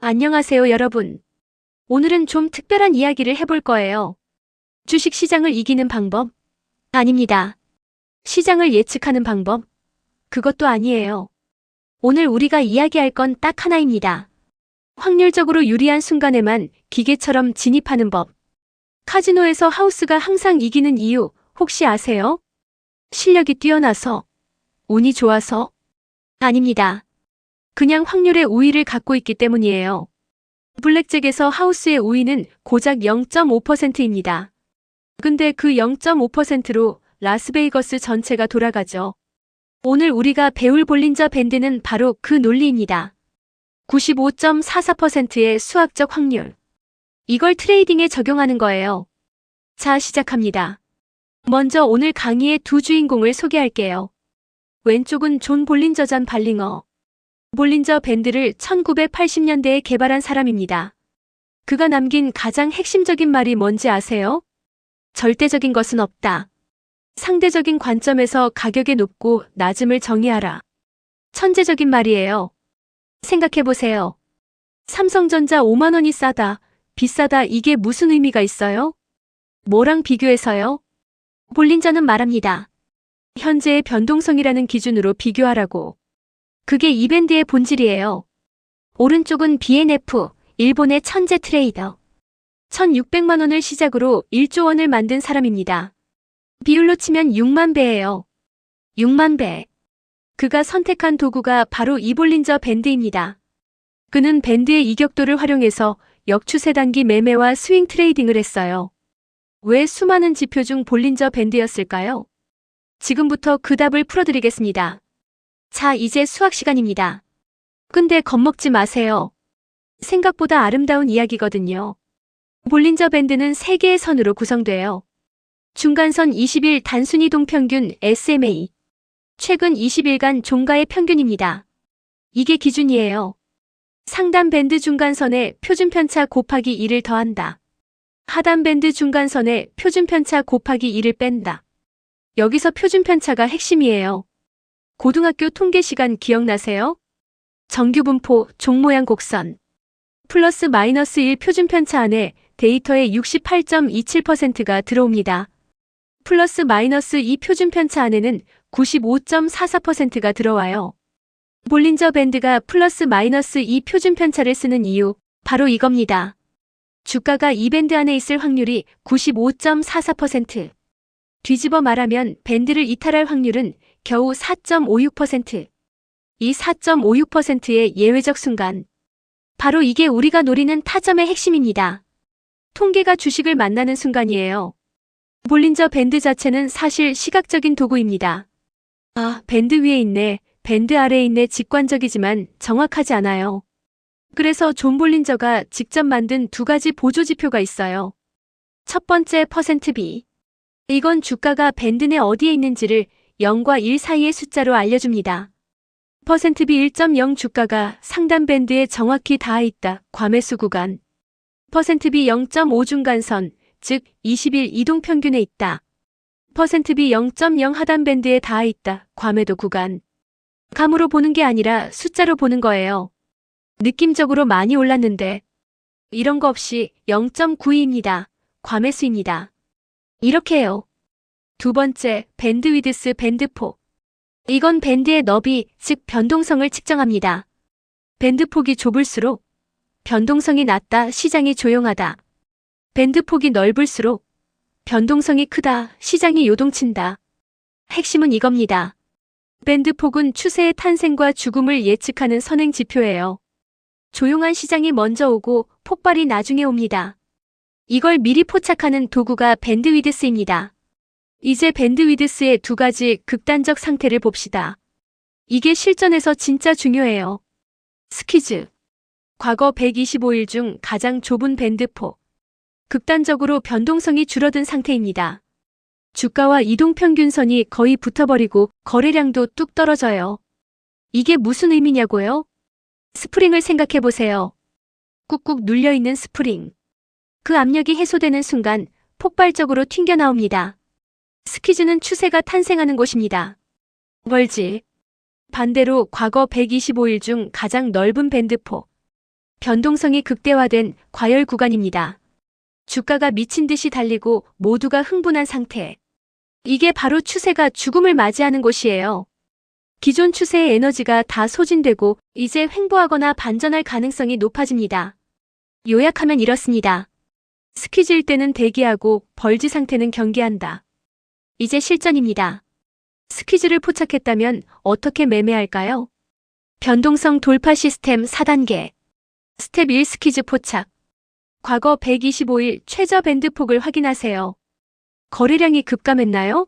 안녕하세요, 여러분. 오늘은 좀 특별한 이야기를 해볼 거예요. 주식 시장을 이기는 방법? 아닙니다. 시장을 예측하는 방법? 그것도 아니에요. 오늘 우리가 이야기할 건 딱 하나입니다. 확률적으로 유리한 순간에만 기계처럼 진입하는 법. 카지노에서 하우스가 항상 이기는 이유 혹시 아세요? 실력이 뛰어나서? 운이 좋아서? 아닙니다. 그냥 확률의 우위를 갖고 있기 때문이에요. 블랙잭에서 하우스의 우위는 고작 0.5%입니다. 근데 그 0.5%로 라스베이거스 전체가 돌아가죠. 오늘 우리가 배울 볼린저 밴드는 바로 그 논리입니다. 95.44%의 수학적 확률. 이걸 트레이딩에 적용하는 거예요. 자, 시작합니다. 먼저 오늘 강의의 두 주인공을 소개할게요. 왼쪽은 존 볼린저 잔 발링어. 볼린저 밴드를 1980년대에 개발한 사람입니다. 그가 남긴 가장 핵심적인 말이 뭔지 아세요? 절대적인 것은 없다. 상대적인 관점에서 가격의 높고 낮음을 정의하라. 천재적인 말이에요. 생각해보세요. 삼성전자 5만 원이 싸다, 비싸다 이게 무슨 의미가 있어요? 뭐랑 비교해서요? 볼린저는 말합니다. 현재의 변동성이라는 기준으로 비교하라고. 그게 이 밴드의 본질이에요. 오른쪽은 BNF, 일본의 천재 트레이더. 1600만 원을 시작으로 1조 원을 만든 사람입니다. 비율로 치면 6만 배예요. 6만 배. 그가 선택한 도구가 바로 이 볼린저 밴드입니다. 그는 밴드의 이격도를 활용해서 역추세 단기 매매와 스윙 트레이딩을 했어요. 왜 수많은 지표 중 볼린저 밴드였을까요? 지금부터 그 답을 풀어드리겠습니다. 자, 이제 수학 시간입니다. 근데 겁먹지 마세요. 생각보다 아름다운 이야기거든요. 볼린저 밴드는 3개의 선으로 구성돼요. 중간선 20일 단순 이동 평균 SMA. 최근 20일간 종가의 평균입니다. 이게 기준이에요. 상단 밴드 중간선에 표준 편차 곱하기 1을 더한다. 하단 밴드 중간선에 표준 편차 곱하기 1을 뺀다. 여기서 표준 편차가 핵심이에요. 고등학교 통계 시간 기억나세요? 정규분포, 종 모양 곡선. 플러스 마이너스 1 표준 편차 안에 데이터의 68.27%가 들어옵니다. 플러스 마이너스 2 표준 편차 안에는 95.44%가 들어와요. 볼린저 밴드가 플러스 마이너스 2 표준 편차를 쓰는 이유, 바로 이겁니다. 주가가 이 밴드 안에 있을 확률이 95.44%. 뒤집어 말하면 밴드를 이탈할 확률은 겨우 4.56%. 이 4.56%의 예외적 순간. 바로 이게 우리가 노리는 타점의 핵심입니다. 통계가 주식을 만나는 순간이에요. 볼린저 밴드 자체는 사실 시각적인 도구입니다. 아, 밴드 위에 있네, 밴드 아래에 있네 직관적이지만 정확하지 않아요. 그래서 존 볼린저가 직접 만든 두 가지 보조지표가 있어요. 첫 번째 %B. 이건 주가가 밴드 내 어디에 있는지를 0과 1 사이의 숫자로 알려줍니다. %B 1.0 주가가 상단 밴드에 정확히 닿아 있다. 과매수 구간. %B 0.5 중간선, 즉 20일 이동 평균에 있다. %B 0.0 하단 밴드에 닿아 있다. 과매도 구간. 감으로 보는 게 아니라 숫자로 보는 거예요. 느낌적으로 많이 올랐는데 이런 거 없이 0.92입니다. 과매수입니다. 이렇게요. 두 번째, 밴드 위드스 밴드폭. 이건 밴드의 너비, 즉 변동성을 측정합니다. 밴드 폭이 좁을수록 변동성이 낮다, 시장이 조용하다. 밴드 폭이 넓을수록 변동성이 크다, 시장이 요동친다. 핵심은 이겁니다. 밴드 폭은 추세의 탄생과 죽음을 예측하는 선행 지표예요. 조용한 시장이 먼저 오고 폭발이 나중에 옵니다. 이걸 미리 포착하는 도구가 밴드 위드스입니다. 이제 밴드 위드스의 두 가지 극단적 상태를 봅시다. 이게 실전에서 진짜 중요해요. 스퀴즈. 과거 125일 중 가장 좁은 밴드폭. 극단적으로 변동성이 줄어든 상태입니다. 주가와 이동평균선이 거의 붙어버리고 거래량도 뚝 떨어져요. 이게 무슨 의미냐고요? 스프링을 생각해보세요. 꾹꾹 눌려있는 스프링. 그 압력이 해소되는 순간 폭발적으로 튕겨나옵니다. 스퀴즈는 추세가 탄생하는 곳입니다. 벌지. 반대로 과거 125일 중 가장 넓은 밴드폭. 변동성이 극대화된 과열 구간입니다. 주가가 미친 듯이 달리고 모두가 흥분한 상태. 이게 바로 추세가 죽음을 맞이하는 곳이에요. 기존 추세의 에너지가 다 소진되고 이제 횡보하거나 반전할 가능성이 높아집니다. 요약하면 이렇습니다. 스퀴즈일 때는 대기하고 벌지 상태는 경계한다. 이제 실전입니다. 스퀴즈를 포착했다면 어떻게 매매할까요? 변동성 돌파 시스템 4단계. 스텝 1 스퀴즈 포착. 과거 125일 최저 밴드 폭을 확인하세요. 거래량이 급감했나요?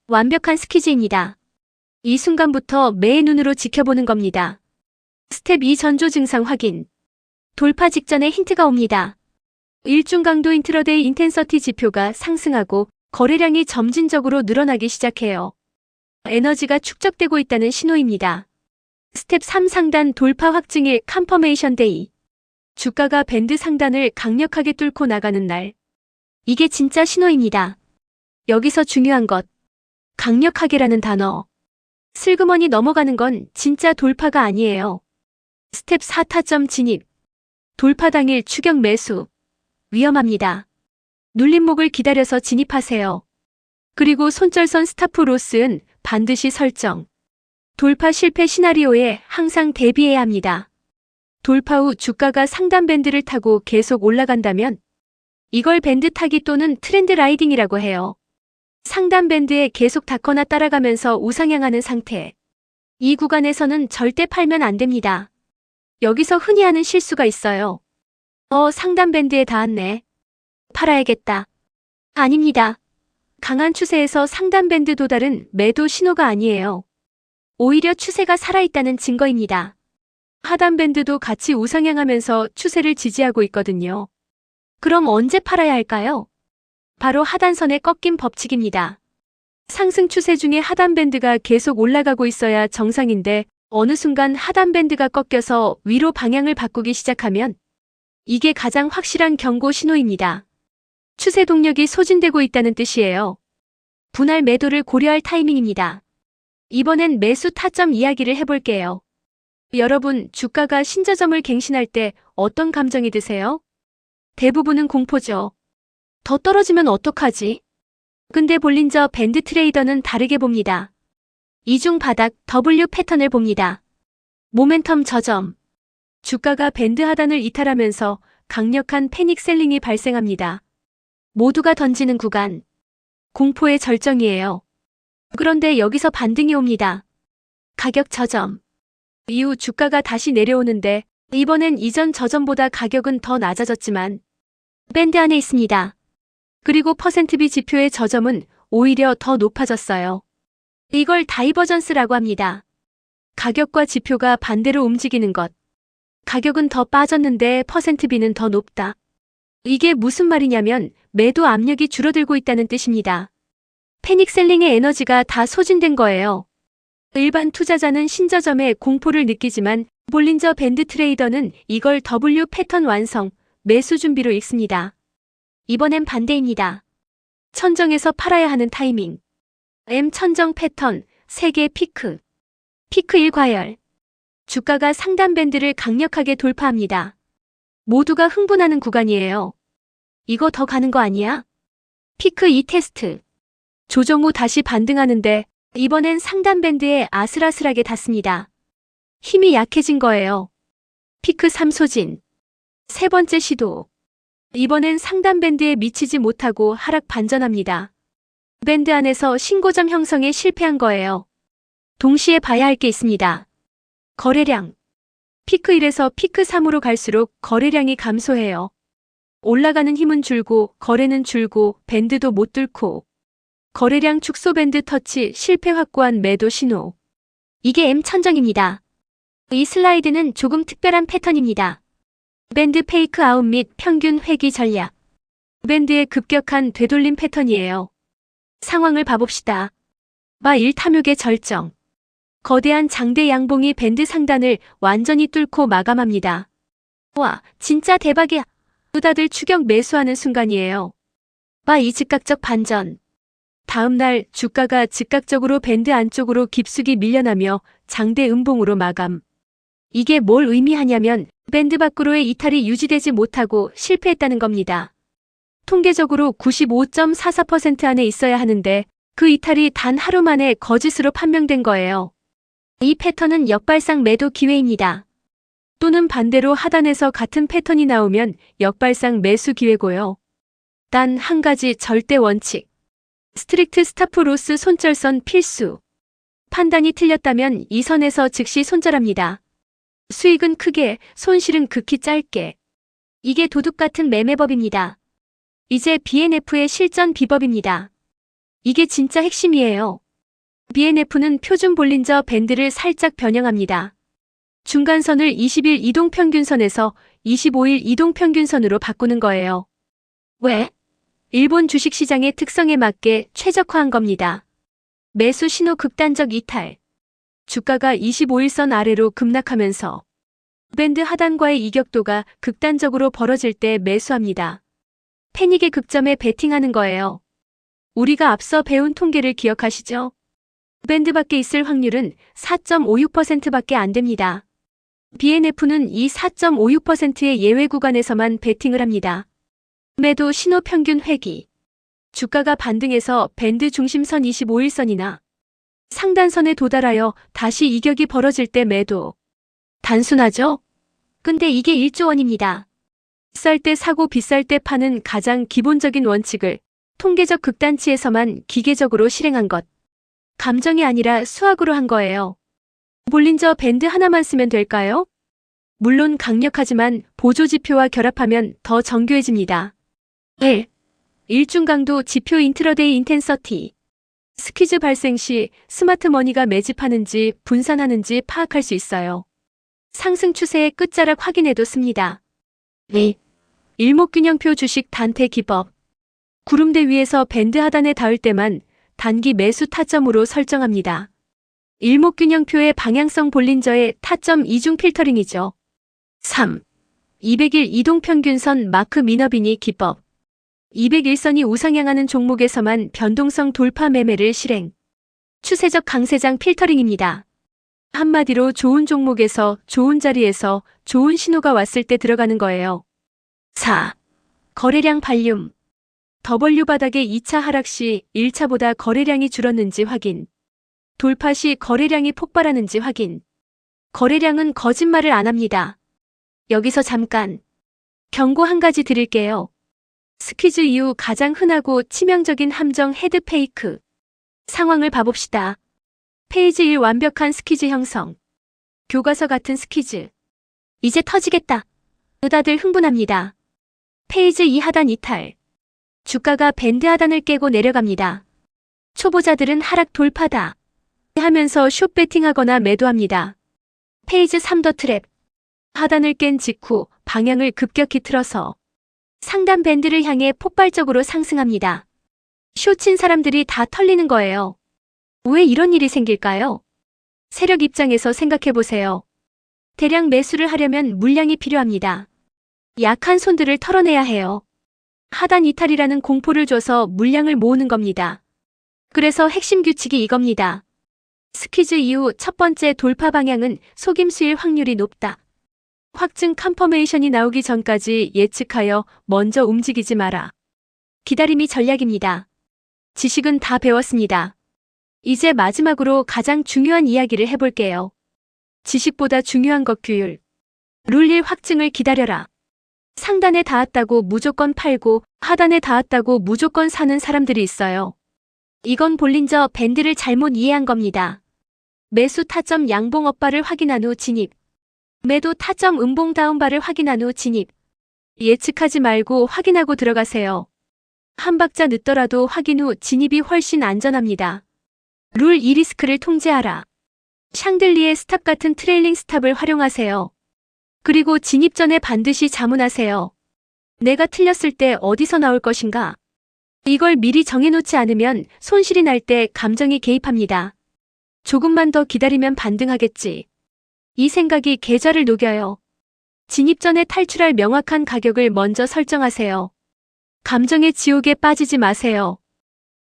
완벽한 스퀴즈입니다. 이 순간부터 매의 눈으로 지켜보는 겁니다. 스텝 2 전조 증상 확인. 돌파 직전에 힌트가 옵니다. 일중 강도 인트라데이 인텐서티 지표가 상승하고 거래량이 점진적으로 늘어나기 시작해요. 에너지가 축적되고 있다는 신호입니다. 스텝 3 상단 돌파 확증일 컨퍼메이션 데이. 주가가 밴드 상단을 강력하게 뚫고 나가는 날. 이게 진짜 신호입니다. 여기서 중요한 것. 강력하게라는 단어. 슬그머니 넘어가는 건 진짜 돌파가 아니에요. 스텝 4 타점 진입. 돌파 당일 추격 매수. 위험합니다. 눌림목을 기다려서 진입하세요. 그리고 손절선 스탑프 로스는 반드시 설정. 돌파 실패 시나리오에 항상 대비해야 합니다. 돌파 후 주가가 상단 밴드를 타고 계속 올라간다면 이걸 밴드 타기 또는 트렌드 라이딩이라고 해요. 상단 밴드에 계속 닿거나 따라가면서 우상향하는 상태. 이 구간에서는 절대 팔면 안 됩니다. 여기서 흔히 하는 실수가 있어요. 상단 밴드에 닿았네. 팔아야겠다. 아닙니다. 강한 추세에서 상단 밴드 도달은 매도 신호가 아니에요. 오히려 추세가 살아있다는 증거입니다. 하단 밴드도 같이 우상향하면서 추세를 지지하고 있거든요. 그럼 언제 팔아야 할까요? 바로 하단선의 꺾임 법칙입니다. 상승 추세 중에 하단 밴드가 계속 올라가고 있어야 정상인데 어느 순간 하단 밴드가 꺾여서 위로 방향을 바꾸기 시작하면 이게 가장 확실한 경고 신호입니다. 추세 동력이 소진되고 있다는 뜻이에요. 분할 매도를 고려할 타이밍입니다. 이번엔 매수 타점 이야기를 해볼게요. 여러분, 주가가 신저점을 갱신할 때 어떤 감정이 드세요? 대부분은 공포죠. 더 떨어지면 어떡하지? 근데 볼린저 밴드 트레이더는 다르게 봅니다. 이중 바닥 W 패턴을 봅니다. 모멘텀 저점. 주가가 밴드 하단을 이탈하면서 강력한 패닉 셀링이 발생합니다. 모두가 던지는 구간. 공포의 절정이에요. 그런데 여기서 반등이 옵니다. 가격 저점. 이후 주가가 다시 내려오는데 이번엔 이전 저점보다 가격은 더 낮아졌지만 밴드 안에 있습니다. 그리고 퍼센트비 지표의 저점은 오히려 더 높아졌어요. 이걸 다이버전스라고 합니다. 가격과 지표가 반대로 움직이는 것. 가격은 더 빠졌는데 퍼센트비는 더 높다. 이게 무슨 말이냐면 매도 압력이 줄어들고 있다는 뜻입니다. 패닉셀링의 에너지가 다 소진된 거예요. 일반 투자자는 신저점에 공포를 느끼지만 볼린저 밴드 트레이더는 이걸 W 패턴 완성, 매수 준비로 읽습니다. 이번엔 반대입니다. 천정에서 팔아야 하는 타이밍. M 천정 패턴, 세계 피크. 피크 1과열. 주가가 상단 밴드를 강력하게 돌파합니다. 모두가 흥분하는 구간이에요. 이거 더 가는 거 아니야? 피크 2 테스트. 조정 후 다시 반등하는데 이번엔 상단 밴드에 아슬아슬하게 닿습니다. 힘이 약해진 거예요. 피크 3 소진. 세 번째 시도. 이번엔 상단 밴드에 미치지 못하고 하락 반전합니다. 밴드 안에서 신고점 형성에 실패한 거예요. 동시에 봐야 할 게 있습니다. 거래량. 피크 1에서 피크 3으로 갈수록 거래량이 감소해요. 올라가는 힘은 줄고 거래는 줄고 밴드도 못 뚫고. 거래량 축소 밴드 터치 실패 확고한 매도 신호. 이게 M 천정입니다. 이 슬라이드는 조금 특별한 패턴입니다. 밴드 페이크 아웃 및 평균 회귀 전략. 밴드의 급격한 되돌림 패턴이에요. 상황을 봐봅시다. 마 1 탐욕의 절정. 거대한 장대 양봉이 밴드 상단을 완전히 뚫고 마감합니다. 와, 진짜 대박이야. 다들 추격 매수하는 순간이에요. 마 2 즉각적 반전. 다음 날 주가가 즉각적으로 밴드 안쪽으로 깊숙이 밀려나며 장대 음봉으로 마감. 이게 뭘 의미하냐면 밴드 밖으로의 이탈이 유지되지 못하고 실패했다는 겁니다. 통계적으로 95.44% 안에 있어야 하는데 그 이탈이 단 하루 만에 거짓으로 판명된 거예요. 이 패턴은 역발상 매도 기회입니다. 또는 반대로 하단에서 같은 패턴이 나오면 역발상 매수 기회고요. 단 한 가지 절대 원칙. 스트릭트 스탑 로스 손절선 필수. 판단이 틀렸다면 이 선에서 즉시 손절합니다. 수익은 크게, 손실은 극히 짧게. 이게 도둑 같은 매매법입니다. 이제 BNF의 실전 비법입니다. 이게 진짜 핵심이에요. BNF는 표준 볼린저 밴드를 살짝 변형합니다. 중간선을 20일 이동평균선에서 25일 이동평균선으로 바꾸는 거예요. 왜? 일본 주식시장의 특성에 맞게 최적화한 겁니다. 매수 신호 극단적 이탈. 주가가 25일선 아래로 급락하면서 밴드 하단과의 이격도가 극단적으로 벌어질 때 매수합니다. 패닉의 극점에 베팅하는 거예요. 우리가 앞서 배운 통계를 기억하시죠? 밴드 밖에 있을 확률은 4.56%밖에 안 됩니다. BNF는 이 4.56%의 예외 구간에서만 베팅을 합니다. 매도 신호 평균 회귀. 주가가 반등해서 밴드 중심선 25일선이나 상단선에 도달하여 다시 이격이 벌어질 때 매도. 단순하죠? 근데 이게 1조 원입니다. 쌀 때 사고 비쌀 때 파는 가장 기본적인 원칙을 통계적 극단치에서만 기계적으로 실행한 것. 감정이 아니라 수학으로 한 거예요. 볼린저 밴드 하나만 쓰면 될까요? 물론 강력하지만 보조지표와 결합하면 더 정교해집니다. 1. 일중 강도 지표 인트라데이 인텐서티. 스퀴즈 발생 시 스마트 머니가 매집하는지 분산하는지 파악할 수 있어요. 상승 추세의 끝자락 확인해도 씁니다. 2. 일목균형표 주식 단태 기법. 구름대 위에서 밴드 하단에 닿을 때만 단기 매수 타점으로 설정합니다. 일목균형표의 방향성 볼린저의 타점 이중 필터링이죠. 3. 200일 이동평균선 마크 미너비니 기법. 201선이 우상향하는 종목에서만 변동성 돌파 매매를 실행. 추세적 강세장 필터링입니다. 한마디로 좋은 종목에서 좋은 자리에서 좋은 신호가 왔을 때 들어가는 거예요. 4. 거래량 발륨. W 바닥의 2차 하락 시 1차보다 거래량이 줄었는지 확인. 돌파 시 거래량이 폭발하는지 확인. 거래량은 거짓말을 안 합니다. 여기서 잠깐 경고 한 가지 드릴게요. 스퀴즈 이후 가장 흔하고 치명적인 함정 헤드 페이크. 상황을 봐봅시다. 페이지 1 완벽한 스퀴즈 형성. 교과서 같은 스퀴즈. 이제 터지겠다. 다들 흥분합니다. 페이지 2 하단 이탈. 주가가 밴드 하단을 깨고 내려갑니다. 초보자들은 하락 돌파다 하면서 숏배팅하거나 매도합니다. 페이지 3 더 트랩. 하단을 깬 직후 방향을 급격히 틀어서 상단 밴드를 향해 폭발적으로 상승합니다. 숏친 사람들이 다 털리는 거예요. 왜 이런 일이 생길까요? 세력 입장에서 생각해보세요. 대량 매수를 하려면 물량이 필요합니다. 약한 손들을 털어내야 해요. 하단 이탈이라는 공포를 줘서 물량을 모으는 겁니다. 그래서 핵심 규칙이 이겁니다. 스퀴즈 이후 첫 번째 돌파 방향은 속임수일 확률이 높다. 확증 컨퍼메이션이 나오기 전까지 예측하여 먼저 움직이지 마라. 기다림이 전략입니다. 지식은 다 배웠습니다. 이제 마지막으로 가장 중요한 이야기를 해볼게요. 지식보다 중요한 것 규율. 룰 1 확증을 기다려라. 상단에 닿았다고 무조건 팔고 하단에 닿았다고 무조건 사는 사람들이 있어요. 이건 볼린저 밴드를 잘못 이해한 겁니다. 매수 타점 양봉 업바를 확인한 후 진입. 매도 타점 음봉 다운바를 확인한 후 진입. 예측하지 말고 확인하고 들어가세요. 한 박자 늦더라도 확인 후 진입이 훨씬 안전합니다. 룰 2 리스크를 통제하라. 샹들리에 스탑 같은 트레일링 스탑을 활용하세요. 그리고 진입 전에 반드시 자문하세요. 내가 틀렸을 때 어디서 나올 것인가? 이걸 미리 정해놓지 않으면 손실이 날 때 감정이 개입합니다. 조금만 더 기다리면 반등하겠지. 이 생각이 계좌를 녹여요. 진입 전에 탈출할 명확한 가격을 먼저 설정하세요. 감정의 지옥에 빠지지 마세요.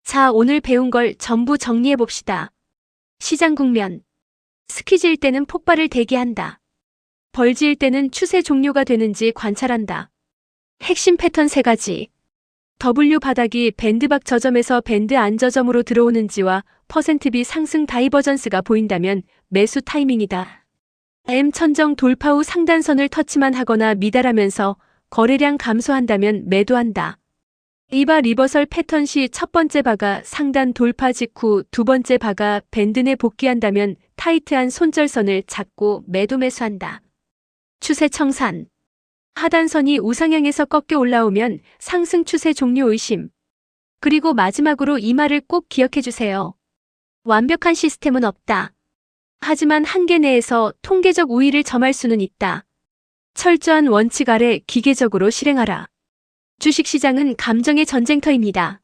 자, 오늘 배운 걸 전부 정리해봅시다. 시장 국면. 스퀴즈일 때는 폭발을 대기한다. 벌지을 때는 추세 종료가 되는지 관찰한다. 핵심 패턴 3가지. W 바닥이 밴드 밖 저점에서 밴드 안 저점으로 들어오는지와 %B 상승 다이버전스가 보인다면 매수 타이밍이다. M 천정 돌파 후 상단선을 터치만 하거나 미달하면서 거래량 감소한다면 매도한다. 이바 리버설 패턴 시 첫 번째 바가 상단 돌파 직후 두 번째 바가 밴드 내 복귀한다면 타이트한 손절선을 잡고 매도 매수한다. 추세 청산. 하단선이 우상향에서 꺾여 올라오면 상승 추세 종료 의심. 그리고 마지막으로 이 말을 꼭 기억해 주세요. 완벽한 시스템은 없다. 하지만 한계 내에서 통계적 우위를 점할 수는 있다. 철저한 원칙 아래 기계적으로 실행하라. 주식시장은 감정의 전쟁터입니다.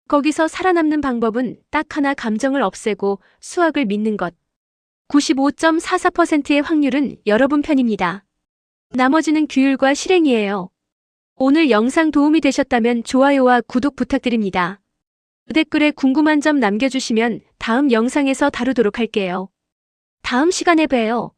거기서 살아남는 방법은 딱 하나, 감정을 없애고 수학을 믿는 것. 95.44%의 확률은 여러분 편입니다. 나머지는 규율과 실행이에요. 오늘 영상 도움이 되셨다면 좋아요와 구독 부탁드립니다. 댓글에 궁금한 점 남겨주시면 다음 영상에서 다루도록 할게요. 다음 시간에 봬요.